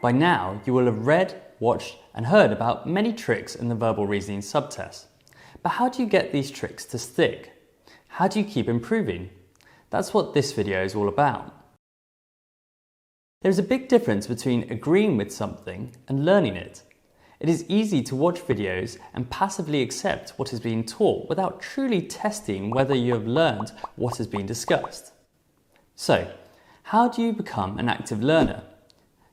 By now, you will have read, watched, and heard about many tricks in the verbal reasoning subtest. But how do you get these tricks to stick? How do you keep improving? That's what this video is all about. There's a big difference between agreeing with something and learning it. It is easy to watch videos and passively accept what is being taught without truly testing whether you have learned what is being discussed. So, how do you become an active learner?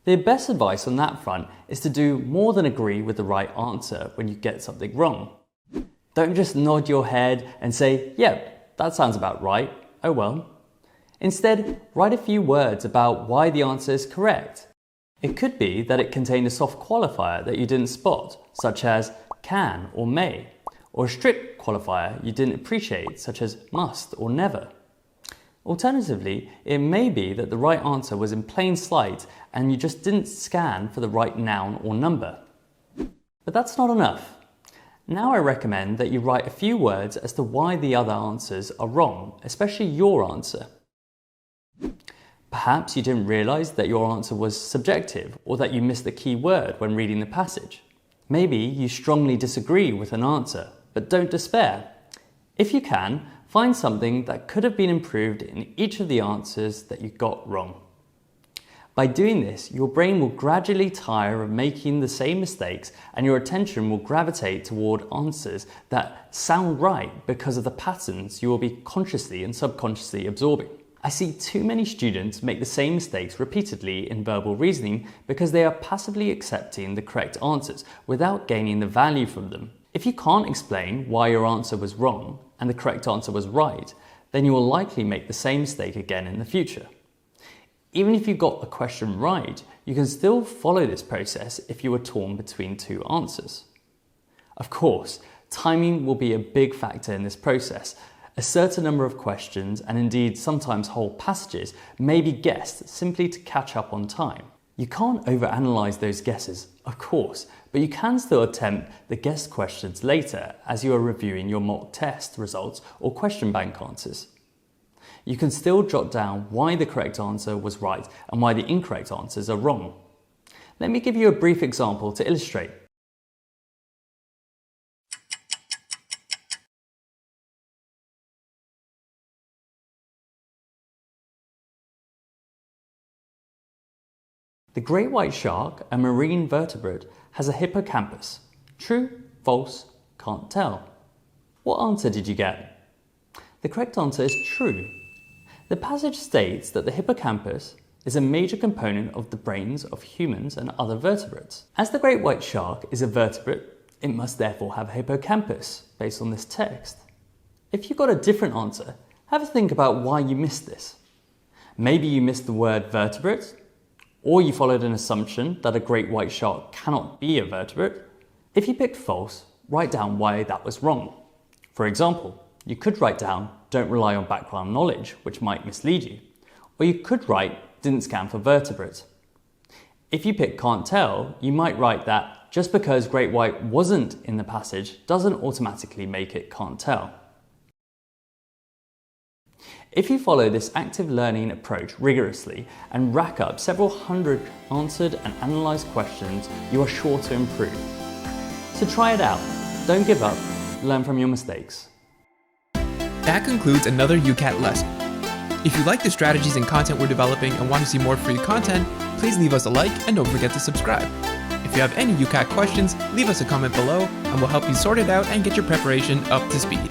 The best advice on that front is to do more than agree with the right answer when you get something wrong. Don't just nod your head and say, yep, that sounds about right, oh well. Instead, write a few words about why the answer is correct. It could be that it contained a soft qualifier that you didn't spot, such as can or may, or a strict qualifier you didn't appreciate, such as must or never. Alternatively, it may be that the right answer was in plain sight and you just didn't scan for the right noun or number. But that's not enough. Now I recommend that you write a few words as to why the other answers are wrong, especially your answer. Perhaps you didn't realise that your answer was subjective or that you missed the key word when reading the passage. Maybe you strongly disagree with an answer, but don't despair. If you can, find something that could have been improved in each of the answers that you got wrong. By doing this, your brain will gradually tire of making the same mistakes and your attention will gravitate toward answers that sound right because of the patterns you will be consciously and subconsciously absorbing. I see too many students make the same mistakes repeatedly in verbal reasoning because they are passively accepting the correct answers without gaining the value from them. If you can't explain why your answer was wrong and the correct answer was right, then you will likely make the same mistake again in the future. Even if you got the question right, you can still follow this process if you were torn between two answers. Of course, timing will be a big factor in this process. A certain number of questions, and indeed sometimes whole passages, may be guessed simply to catch up on time. You can't overanalyze those guesses, of course, but you can still attempt the guessed questions later as you are reviewing your mock test results or question bank answers. You can still jot down why the correct answer was right and why the incorrect answers are wrong. Let me give you a brief example to illustrate. The great white shark, a marine vertebrate, has a hippocampus. True, false, can't tell. What answer did you get? The correct answer is true. The passage states that the hippocampus is a major component of the brains of humans and other vertebrates. As the great white shark is a vertebrate, it must therefore have a hippocampus based on this text. If you got a different answer, have a think about why you missed this. Maybe you missed the word vertebrate, or you followed an assumption that a great white shark cannot be a vertebrate. If you picked false, write down why that was wrong. For example, you could write down, don't rely on background knowledge, which might mislead you. Or you could write, didn't scan for vertebrates. If you pick can't tell, you might write that just because great white wasn't in the passage doesn't automatically make it can't tell. If you follow this active learning approach rigorously and rack up several hundred answered and analysed questions, you are sure to improve. So try it out. Don't give up. Learn from your mistakes. That concludes another UCAT lesson. If you like the strategies and content we're developing and want to see more free content, please leave us a like and don't forget to subscribe. If you have any UCAT questions, leave us a comment below and we'll help you sort it out and get your preparation up to speed.